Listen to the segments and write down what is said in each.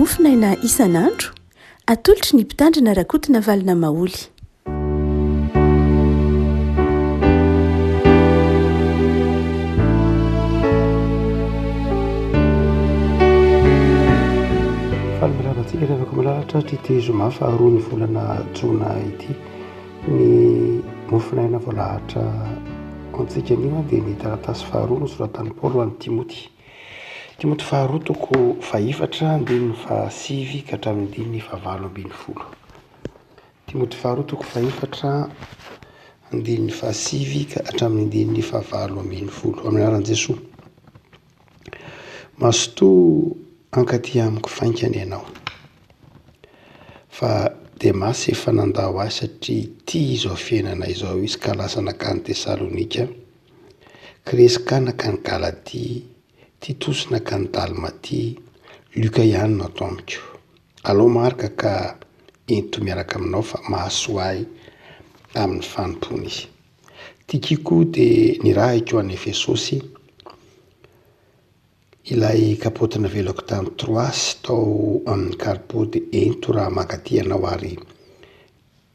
mofinaina isan'andro atolotry ny mpitandrina rakotina valina maoly. Falamilavantsika rehefa milalatra titezo mafa roa ny volana jona ity ny mofinaina voalahatra antsika anio dia ny taratasy faharoa nosoratan'i Paoly ho an'i Timoty faharoa toko faefatra andininy fahasivy ka hatramin'ny andininy fahavalo ambin'ny folo. Timoty faharoa toko faefatra andininy fahasivy ka hatramin'ny andininy fahavalo ambin'ny folo. Amin'ny anaran'i Jesosy. Mazotoa ankaty amiko faingana ianao fa Demasy efa nandao ahy satria tia izao fiainana izao izy ka lasa nakany Tesalonika, Kreska nakany Galatia, Titos nakany Dalmatia, Luka ihany natao amiko. Aleo marika ka ento miaraka aminao fa mahasoa ahy amin'ny fanompony izy. Tikiko dia nirahiko an'i Efesosy, ilay kapotina velako tamin'ny Troasy tao amin'ny Karpo dia ento raha mankaty ianao ary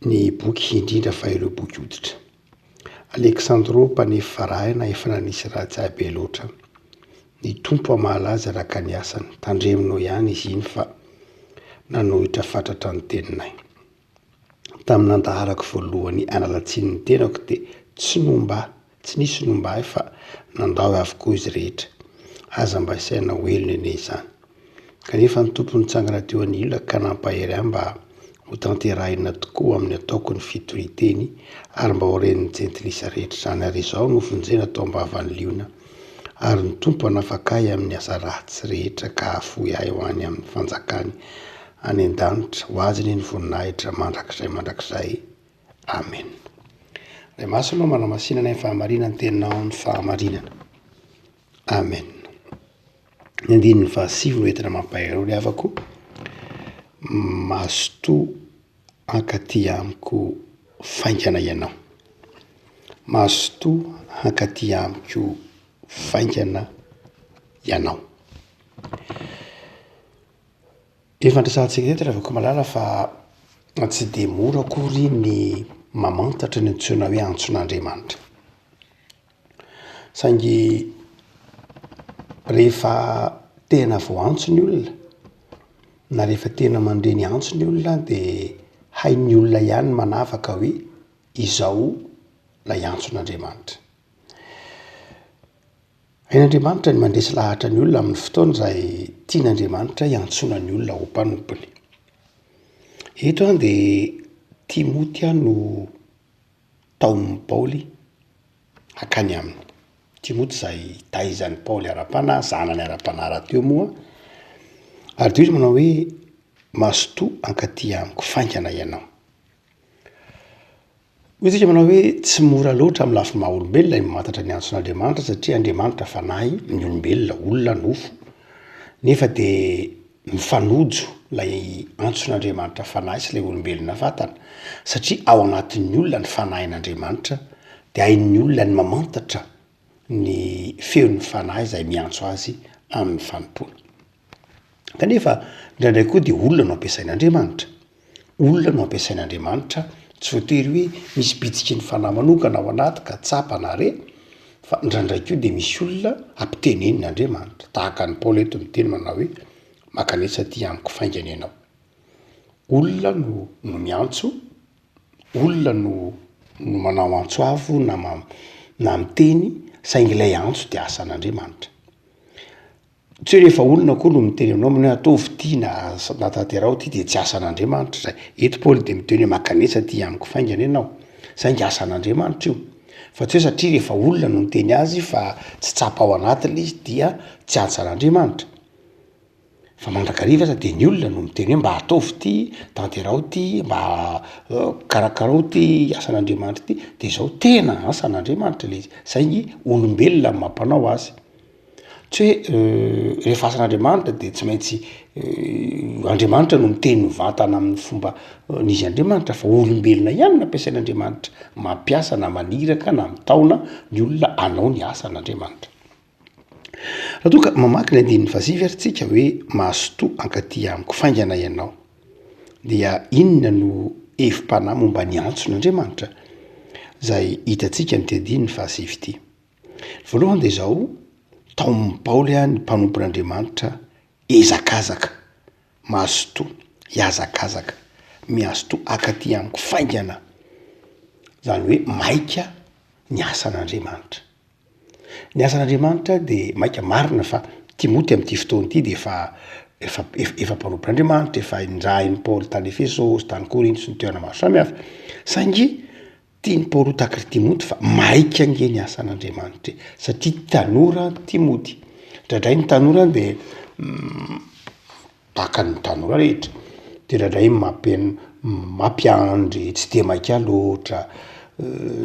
ny boky indrindra fa ireo boky hoditra. Aleksandro mpanefa varahina efa nanisy ratsy be loatra. Ny tompo amahalaza raka ny asany, tandreminao ihany izy iny fa nanohitra fatratra ny teninay. Tamin'ny nandaharako voalohany analatsiny ny tenako dia tsy nisy nomba ahy fa nandao avokoa izy rehetra. Aza mba isaina welona ene izany. Kanefa ny tompony nitsangana teo an'ila ka nampahery ahy mba ho tanterahina tokoa amin'ny ataoko ny fitoriteny ary mba ho ren'ny jentilisa rehetra zany ary izao nofonjena atao mbavan'ny liona ary ny tompo hanafaka ahy amin'ny asa ratsy rehetra ka afoy ahy ho any amin'ny fanjakany any an-danitra ho azy ny voninahitra mandrakizay. Amen. Ray maso anao manamasinana ny fahamarinana ny teninao ny fahamarinana. Amen. Ny andininy fahasivy no entina mampahery ny havako. Mazotoa hankaty amiko faingana ianao. Mazotoa hankaty amiko faingana ianao. Efa andrasantsika eto rehefa malala fa tsy dia mora akory ny mamantatra ny antsoina hoe antson'Andriamanitra. Saingy rehefa tena vao antso ny olona na rehefa tena mandre ny antso ny olona dia hain'ny olona ihany manavaka hoe izao lay antson'Andriamanitra. Hain'Andriamanitra ny mandresy lahatra ny olona amin'ny fotoana izay tian'Andriamanitra hiantsona ny olona ho mpanompony. Eto dia Timoty no taon'ny Paoly hakany aminy. Timoty izay taizan'ny Paoly ara-panahy, zanany ara-panahy raha teo moa. Ary teo izy manao hoe mazotoa hankaty amiko faingana ianao. Hoy isika manao hoe tsy mora loatra amin'ny lafiny maha olombelona ny mamantatra ny antson'Andriamanitra satria Andriamanitra fanahy ny olombelona, olona nofo. Nefa dia mifanojo ilay antson'Andriamanitra fanahy sy ilay olombelona vatana satria ao anatin'ny olona ny fanahin'Andriamanitra dia hain'ny olona ny mamantatra ny feon'ny fanahy izay miantso azy amin'ny fanompony. Kanefa indraindray koa dia olona no ampiasain'Andriamanitra. Olona no ampiasain'Andriamanitra, tsy voatery hoe misy bitsiky ny fanahy manokana ao anaty ka tsapa na re, fa indraindray koa dia misy olona ampitenenin'Andriamanitra. Tahaka ny Paoly eto miteny manao hoe makanesa ty amiko faingana ianao. Olona no miantso, olona no manao antso avo na miteny, saingy ilay antso dia asan'Andriamanitra. Tsy hoe rehefa olona koa no miteny aminao hoe ataovy ty na tanterao ty dia tsy asan'Andriamanitra zay. Eto Paoly dia miteny hoe makanesa ty amiko faingana ianao. Saingy asan'Andriamanitra io. Fa tsy hoe satria rehefa olona no miteny azy fa tsy tsapa ao anatiny izy dia tsy asan'Andriamanitra. Fa mandrakariva aza dia ny olona no miteny hoe mba ataovy ty, tanterao ty, mba karakarao ty asan'Andriamanitra ty, dia izao tena asan'Andriamanitra ilay izy. Saingy olombelona no mampanao azy. Tsy hoe rehefa asan'Andriamanitra dia tsy maintsy Andriamanitra no miteny mivantana amin'ny fomba n'izy Andriamanitra fa olombelona ihany nampiasain'Andriamanitra mampiasa na maniraka na mitaona ny olona anao ny asan'Andriamanitra. raha toa ka mamaky ny andininy vasivy ary tsika hoe mahasotoa ankaty amiko faingana ianao dia inona no evim-panahy momba ny antson'Andriamanitra zay hitantsika nytediny vasivy ity. Voalohany de zao taon'ny Paoly ny mpanompon'Andriamanitra ezakazaka mahasotoa iazakazaka mihasotoa akaty amiko faingana zany hoe maika ny asan'Andriamanitra. Ny asan'Andriamanitra de maika marina fa Timoty am'ty fotoana ity de efa mpanompon'Andriamanitra efa indrahin'ny Paoly tany Efesosy tany Korintosy sy ny toerana maro samihafa saingy tiany Paoly ho takry Timoty fa maika nge ny asan'Andriamanitra satria tanora Timoty ndradray ny tanora de takany tanora rehetra de ndradray mampiandry tsy de maika loatra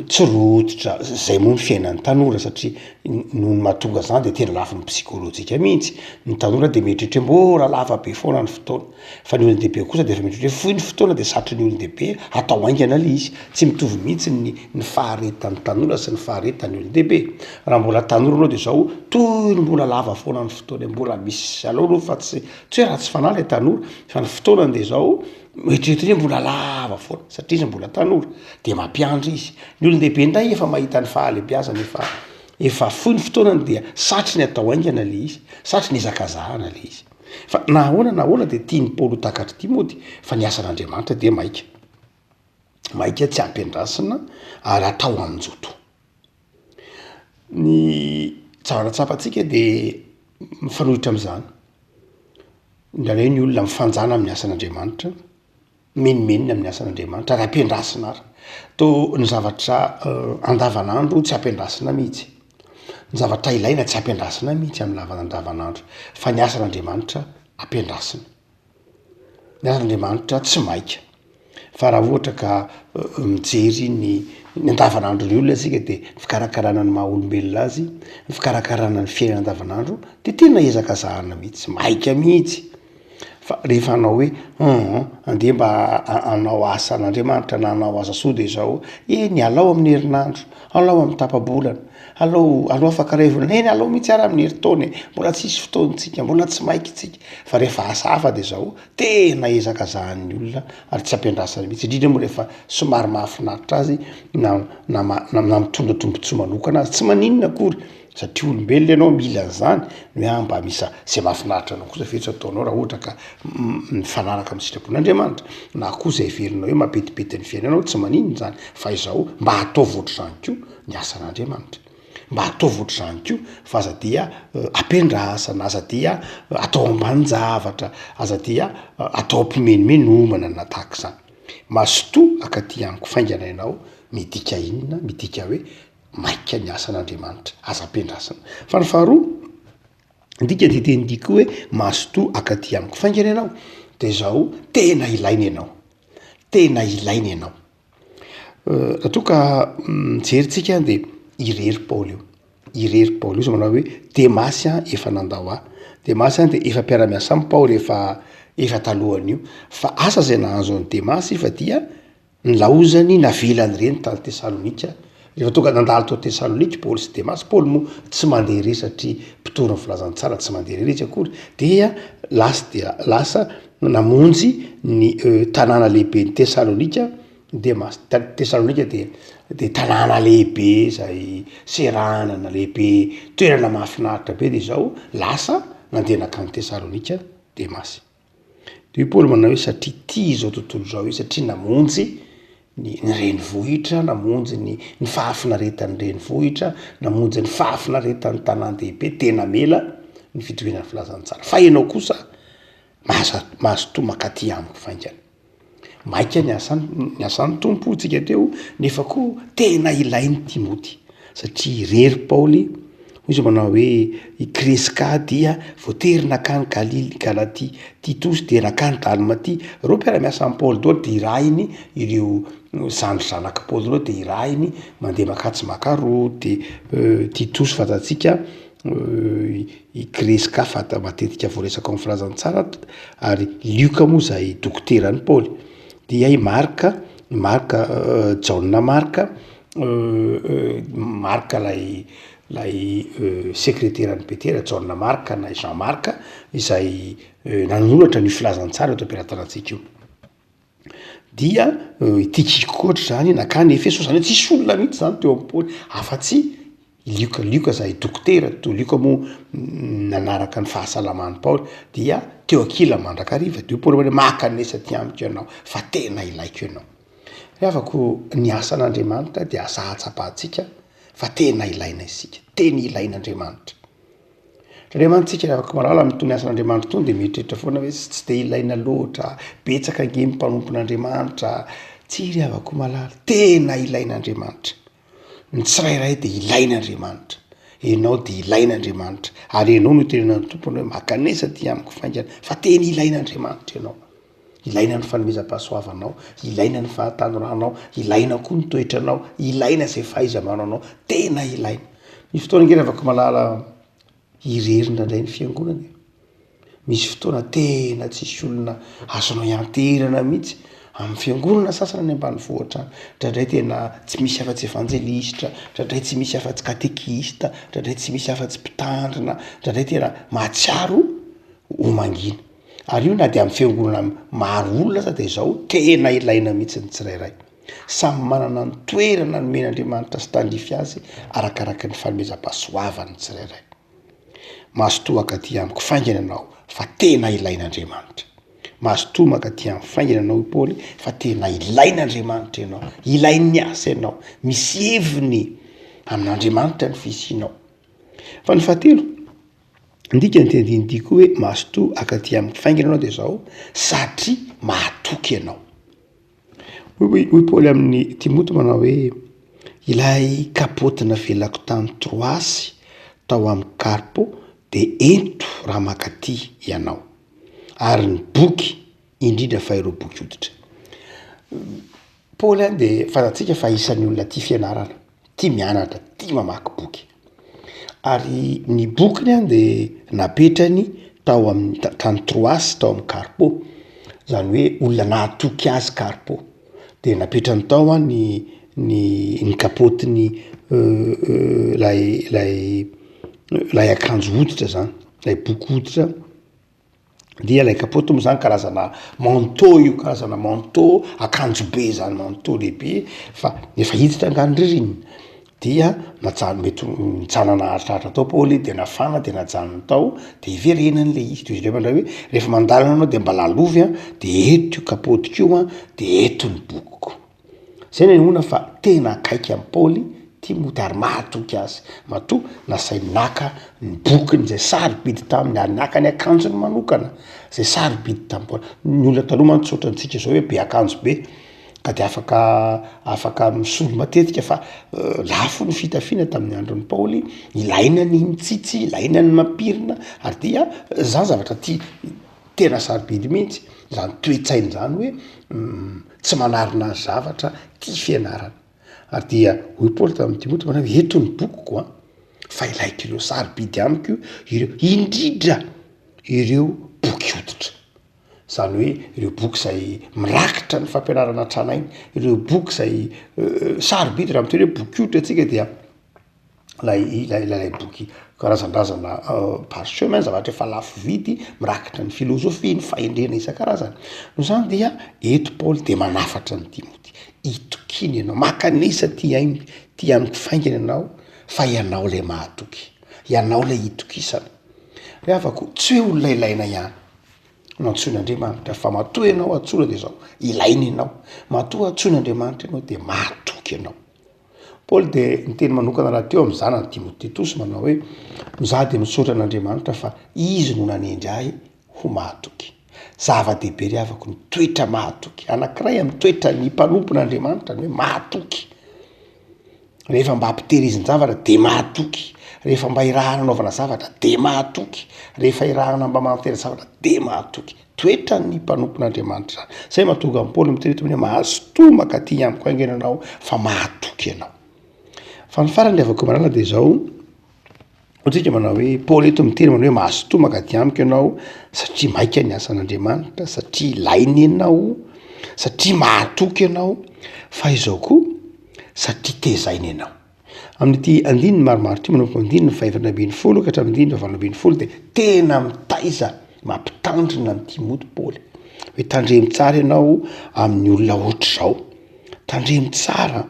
tsy rototra zay moa ny fiainan'ny tanora satria noho ny mahatonga zany de tena lafi ny psikolojika mihitsy ny tanora de mieritrehitra mbola lava be foana ny fotoana fa ny olon-dehibe kosa de efa mieritrehitra foy ny fotoana de satry ny olon-dehibe atao aingana le izy tsy mitovy mihitsy ny faharetan'ny tanora sy ny faharetan'ny olon-dehibe. Raha mbola tanora anao de zao toy ny mbola lava foana ny fotoana mbola misy aloha fa tsy hoe raha tsy fanahy le tanora fa ny fotoanany de zao mieritrehitra mbola lava foana satria izy mbola tanora de mampiandry izy. Ny olon-dehibe ndray efa mahita ny fahalebiazana efa foy ny fotoanany dia satry ny atao aingana le izy satry ny ezakazahana le izy. Fa nahoana de tiany Paoly ho takatry Timoty fa ny asan'Andriamanitra de maika tsy ampiandrasina ary atao amin'joto. Ny tsavanatsapantsika de mifanohitra am'izany indray ny olona mifanjana amin'ny asan'Andriamanitra menimenina amin'ny asan'Andriamanitra ary ampiandrasina ary to ny zavatra andavanandro tsy ampiandrasina mihitsy ny zavatra ilaina tsy ampiandrasina mihitsy amin'ny lavandavanandro fa ny asan'Andriamanitra ampiandrasina. Ny asan'Andriamanitra tsy maika fa raha ohatra ka mijery ny andavanandro ny olona asika de fikarakarana ny maha olombelona azy ny fikarakarana ny fiainana andavanandro de tena ezakazahana mihitsy maika mihitsy. Fa rehefa anao hoe andeha mba anao asan'Andriamanitra na anao asa soa de zao ny alao amin'ny herinandro alao amin'ny tapabolana alao afaka ray volana eny alao mihitsy ara amin'ny heritaona mbola tsisy fotoantsika mbola tsy maika itsika fa rehefa asa hafa de zao tena ezakazahan'ny olona ary tsy ampiandrasana mihitsy indrindra moa rehefa somary mahafinaritra azy na mitondra tombontsoa manokana azy tsy maninona akory satria olombelona ianao mila an'izany no mba misa zay mahafinaritra anao kosa fetsy ataonao raha ohatra ka mifanaraka amin'ny sitrapon'Andriamanitra na koa zay verinao hoe mapetipety ny fiainanao tsy maninona zany fa izao mba atao voatr'izany koa ny asan'Andriamanitra mba atao voatr'izany koa fa aza dia ampiandrasana aza dia atao ambanin-javatra aza dia atao ampimenomenomana na tahaka izany mahasotoa akaty amiko faingana ianao midika inona midika hoe maika ny asan'Andriamanitra aza ampiandrasana. Fa ny faharoa ndika de tendika hoe mahasotoa akaty amiko faingana ianao de zao tena ilaina ianao raha toa ka mijeryntsika de irery Paoly io izy manao hoe Demasy efa nandao ahy Demasy de efa mpiara-miasa amin'ny Paoly efa talohan'io fa asa zay nahazo an'i Demasy fa dia ny laozany navelany reny tany Tesalonika rehefa tonga nandalo tao Tesalonika Paoly sy Demasy Paoly moa tsy mandeha irery satria mpitory ny filazantsara tsy mandeha irery izy akory dia lasa namonjy ny tanàna lehibe ny Tesalonika Demasy. Tesalonika de tanàna lehibe zay seranana lehibe toerana mahafinaritra be de zao lasa nandeha nakany Tesalonika Demasy. De Paoly manao hoe satria tia zao tontolo zao io satria namonjy ny renivohitra namonjy ny fahafinaretan'ny renivohitra namonjy ny fahafinaretan'ny tanàn-dehibe tena mela ny fitohinan'ny filazantsara fa ianao kosa mahasotoa makaty amiko faingana maika ny asan'ny tompo tsika teo nefa koa tena ilainy Timoty satria irery Paoly hoy izy manao hoe i Kreska dia voatery nakany Galatia Titos de nakany Dalmatia reo mpiara-miasa amin'ny Paoly daholo de irahiny ireo zanaka Paoly reo de irahiny mandeha makatsy makaro de Titos fatatsika i Kreska fata matetika voaresaka amin'ny filazantsara ary Lioka moa zay dokotera ny Paoly dia i Marka Jauna Marka lay lay sekreterany petera John Mark na Jean Mark izay nanoloatra ny filazantsara eto ampiratanatsika io dia itikiko oatra zany nakany Efeso zany tsisy olona mihitsy zany teo am-pôly afa-tsy iliokalioka zay dokotera tolioka moa nanaraka ny fahasalaman'ny Paoly dia teo akila mandrakariva de Paoly hoe makanesa ty amiko ianao fa tena ilaiko ianao reafako ny asan'Andriamanitra dia asa hatsapahatsika fa tena ilaina isika tena ilain'Andriamanitra Andriamanitsika reafaka malala amin'itony asan'Andriamanitra tony de mieritreritra foana hoe tsy de ilaina loatra betsaka nge mpanompon'Andriamanitra tsy reafako malala tena ilain'Andriamanitra ny tsirairay de ilain'Andriamanitra enao de ilain'Andriamanitra ary enao no tenenan'ny tompony hoe makanesa ty amiko faingana fa tena ilain'Andriamanitra ianao ilaina ny fanomezam-pahasoavanao ilaina ny fahatanorana ilaina koa ny toetranao ilaina zay fahaiza-manaonao tena ilaina misy fotoana nge reafaka malala irerina indray ny fiangonana misy fotoana tena tsisy olona azonao ianterana mihitsy amin'ny fiangonana sasana ny ambanivohitra ndraindray tena tsy misy afa-tsy evanjelistra ndraindray tsy misy afa-tsy katekista ndraindray tsy misy afa-tsy mpitandrina ndraindray tena mahatsiaro homangina ary io na de amin'ny fiangonana maro olona sa de zao tena ilaina mihitsy ny tsirairay samy manana ny toerana ny men'Andriamanitra sy tandrify azy arakaraka ny fanomezam-pahasoavany tsirairay mahasotoaka ty amiko faingana anao fa tena ilain'Andriamanitra mahasotomaka ty amin'ny faingana anao Paoly fa tena ilain'Andriamanitra ianao ilain'ny asa ianao misy heviny amin'Andriamanitra ny fisianao fa ny fahatelo ndika ny tendindiko hoe mahasoto akaty amin'ny faingana anao de zao satria mahatoky ianao hoy Paoly amin'ny Timoty manao hoe ilay kapotina velako tany Troasy tao amin'ny Karpo de ento raha makaty ianao ary ny boky indrindra fa ireo boky hoditra Paoly de fantatsika fa isan'ny olona tia fianarana tia mianatra tia mamaky boky ary ny bokiny de napetrany tao amin'ny tany Troasy tao amin'ny Karpo zany hoe olona nahatoky azy Karpo de napetrany tao ny kapotiny lay akanjo hoditra zany lay boky hoditra dia lay kapoty moa zany karazana manteau io karazana manteau akanjo be zany manteau lehibe fa efa hiditra angany ririnina dia najano mety mitsanana haritraritra tao Paoly de nafana de najanony tao de iverenany le izy de izy ndray hoe rehefa mandalana anao de mba lalovy de eto io kapotiko io de eto ny bokiko zay ny ona fa tena akaiky amin'ny Paoly Timoty ary mahatoky azy matoa nasay naka ny bokiny zay sarobidy taminy ary naka ny akanjony manokana zay sarobidy tamin'ny Paoly ny olona taloha mantsotra antsika zao hoe be akanjo be ka de afaka misolo matetika fa lafo ny fitafiana tamin'ny andron'ny Paoly ilaina ny mitsitsy ilaina ny mampirina ary dia zany zavatra ty tena sarobidy mihitsy zany toetsainy zany hoe tsy manarina azy zavatra ty fianarana ary dia hoy Paoly tamin'ny Timoty manao eto ny bokiko fa ilaiko ireo sarobidy amiko ireo indrindra ireo boky hoditra zany hoe ireo boky zay mirakitra ny fampianarana tranainy ireo boky zay sarobidy raha miteny hoe boky hoditra atsika dia lay boky karazan-drazana parchemin zavatra efa lafo vidy mirakitra ny filozofia ny fahendrena isan-karazany no zany dia eto Paoly de manafatra ny Timoty itokiny ianao makanesa ty amiko faingana ianao fa ianao le mahatoky ianao le itokisana reafako tsy hoe olona ilaina ihany nantsoin'Andriamanitra fa matoa ianao atsona de zao ilaina ianao matoa atsoin'Andriamanitra ianao de mahatoky ianao Paoly de niteny manokana raha teo amin'ny zanany Timoty tosy manao hoe mizaha de misaotra an'Andriamanitra fa izy no nanendry ahy ho mahatoky zava-dehibe reafako ny toetra mahatoky anankiray amin'ny toetra ny mpanompon'Andriamanitra ny hoe mahatoky rehefa mba hampitehirizin-javatra de mahatoky rehefa mba irahana anaovana zavatra de mahatoky rehefa irahana mba manantena zavatra de mahatoky toetra ny mpanompon'Andriamanitra zay mahatonga amin'ny Paoly miterety hoe mahasotomaka ty amiko aingana anao fa mahatoky ianao fa ny farany avako malala de zao ohatsika manao hoe Paoly eto miteny manao hoe mahasotomaka ty amiko ianao satria maika ny asan'Andriamanitra satria ilainy ianao satria mahatoky ianao fa izao koa satria tezainy ianao amin'ity andiny maromaro ty manompo andiny ny faevana ambin'ny folo ka hatramin'ndiny ny fahavalo ambin'ny folo dia tena mitaiza mampitandrina amin'ity moty Paoly hoe tandremy tsara ianao amin'ny olona ohatr' zao, tandremy tsara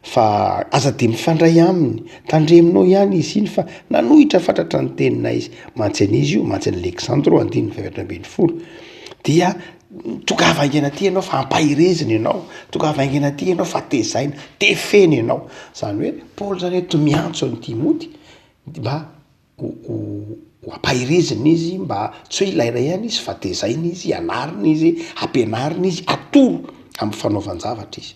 fa aza de mifandray aminy, tandreminao ihany izy iny fa nanohitra fatratra ny teninay izy, mantsy an'izy io, mantsy an'Alexandro andiny ny faevatra ambin'ny folo dia tonga vaingana ty ianao fa ampahirezina ianao, tonga vaingana ty ianao fa tezaina, tefeny ianao. Zany hoe Paoly zany hoe tomiantso an'ity moty mba ho ampahirezina izy, mba tsy hoe ilaina ihany izy fa tezaina izy, anarina izy, ampianarina izy, atoro amin'ny fanaovan-javatra izy.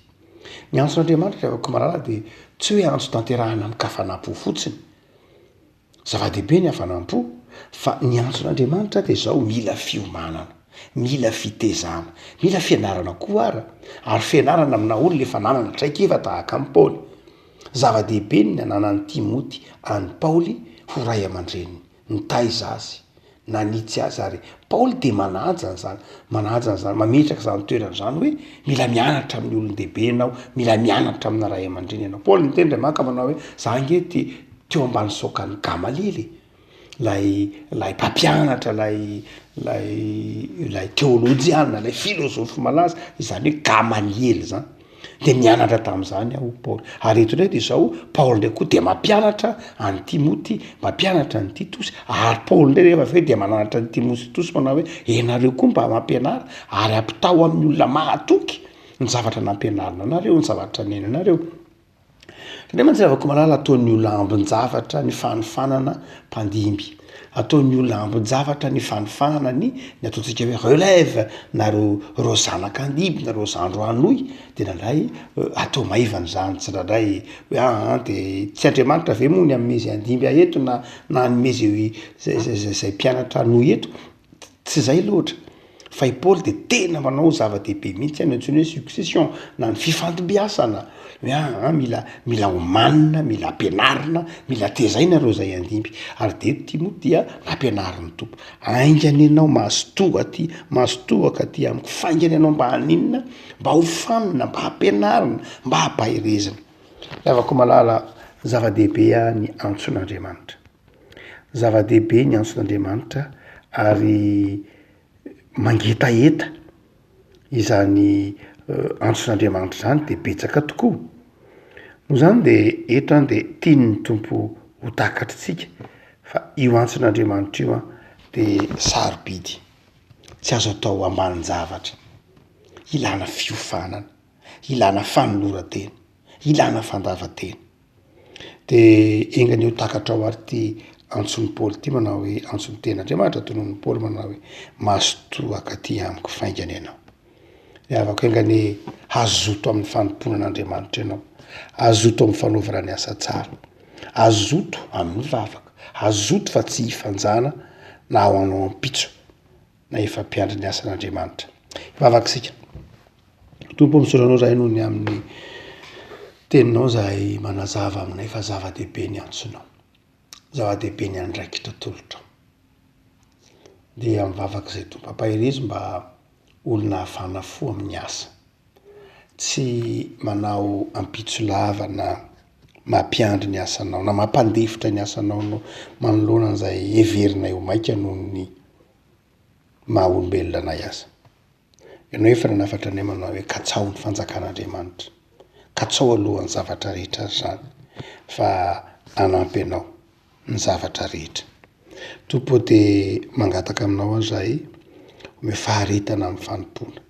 Ny antson'Andriamanitra rehefa komarara dia tsy hoe antso tanterahana amin'ny kafanampo fotsiny, zava-dehibe ny hafanampo, fa ny antson'Andriamanitra dia zao mila fiomanana, mila fitezana, mila fianarana koa ary fianarana amina olona efa nanana traikefa tahaka amin'ny Paoly. Zava-dehibe ny ananan'ny Timoty any Paoly ho ray aman-dreniny, nitaiza azy, nanitsy azy ary Paoly dia manaja an'izany, mametraka izany toerana izany hoe mila mianatra amin'ny olon-dehibe ianao, mila mianatra amina ray aman-dreny ianao. Paoly nitendry maka manao hoe za nge teo ambany saokan'ny Gamalely, lay mpampianatra, lay teolojiana, lay filozofy malaza, izany hoe Gamaliely zany. Dia nianatra tamin'izany aho Paoly. Ary eto indray dia izao Paoly ndray koa dia mampianatra any Timoty, mampianatra ny Titosy, ary Paoly indray rehefa avy eo dia mananatra ny Timoty sy Titosy manao hoe ianareo koa mba mampianara ary ampitao amin'ny olona mahatoky ny zavatra nampianarina anareo, ny zavatra nena anareo. Indray mantsy ravako malala ataon'ny olona ambin-javatra ny fanofanana mpandimby, ataon'ny olona ambin-javatra ny fanofanana ny ataontsika hoe relève nareo zanak'andiby, nareo zandro anoy, dia nandray atao maivana zany, tsy nandray hoe dia tsy Andriamanitra ve moa ny amezy andimby eto na amezy zay mpianatra anoy eto, tsy zay loatra. Fa i Paoly dia tena manao zava-dehibe mihitsy any antsoina hoe succession na ny fifantombiasana hoe mila homanina, mila ampianarina, mila tezaina reo zay andimby. Ary de Timoty dia nampianarin'ny tompo, aingany ianao mahasotohaka aty amiko, faingany ianao mba haninona, mba ho famina, mba hampianarina, mba hampahirezina. Lavako malala zava-dehibe ny antson'Andriamanitra, zava-dehibe ny antson'Andriamanitra ary mangetaeta izany antson'Andriamanitra zany dia betsaka tokoa. Noho zany dia eto dia tiany tompo ho takatritsika fa io antson'Andriamanitra io dia sarobidy, tsy azo atao ambanin-javatra, ilana fiofanana, ilana fanoloran-tena, ilana fandavan-tena. Dia engany eo takatra ao ary ty antson'ny Paoly ty manao hoe antson'ny ten'Andriamanitra, tonon'ny Paoly manao hoe mahasotohaka aty amiko, faingany ianao. Dia avako engany azoto amin'ny fanompoana an'Andriamanitra ianao, azoto amin'ny fanaovana ny asa tsara, azoto amin'ny vavaka, azoto fa tsy hifanjana na ao anao ampitso na efa mpiandry ny asan'Andriamanitra. Vavakasika tompo misoranao zay noho ny amin'ny teninao zay manazava aminay fa zava-dehibe ny antsonao, zava-dehibe ny andraikitra tolotra. Dia mivavaka izay tompo, ampahirizo mba olona hafana fo amin'ny asa, tsy manao ampitso lava na mampiandry ny asanao na mampandefitra ny asanao no manoloana an'izay heverinay ho maika noho ny maha olombelona anay aza. Ianao efa nanafatra anay manao hoe katsao ny fanjakan'Andriamanitra, katsao alohan'ny zavatra rehetra zany, fa anampy ianao ny zavatra rehetra. Tompo dia mangataka aminao azahay ome faharetana amin'ny fanompoana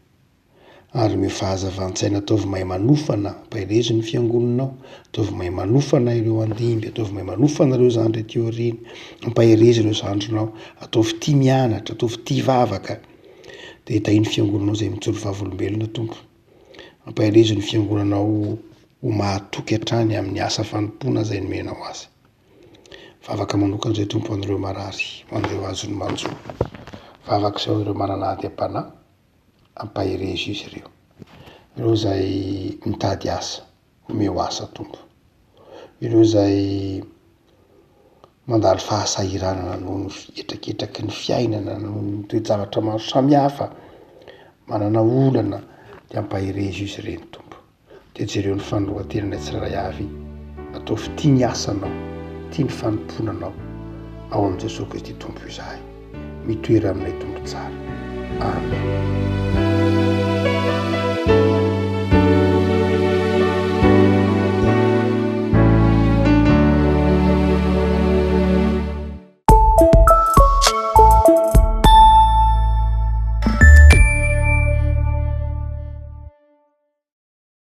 ary ome fahazavan-tsaina, ataovy mahay manofana, ampahirezo ny fiangonanao, ataovy mahay manofana ireo andimby, ataovy mahay manofana ireo zandry aty aoriana, ampahirezo ireo zandronao, ataovy tia mianatra, ataovy tia vavaka. Dia hitahiny fiangonanao zay mijoro vavolombelona tompo, ampahirezo ny fiangonanao ho mahatoky hatrany amin'ny asa fanompoana zay nomenao azy. Vavaka manokana izay tompo an'ireo marary, an'ireo azony manjo, vavaka izao ireo mananady am-panahy, ampahirezo izy ireo zay mitady asa, omeo asa tompo, ireo zay mandalo fahasahiranana noho ny fietraketraky ny fiainana, noho ny toe-javatra maro samihafa, manana olana, dia ampahirezo izy ireny tompo. Dia jereo ny fanorantenanay tsirairay avy atao tia ny asanao, tia ny fanomponanao ao amin'i Jesosy Kristy tompo izahay, mitoery aminay tompo tsara. Amen.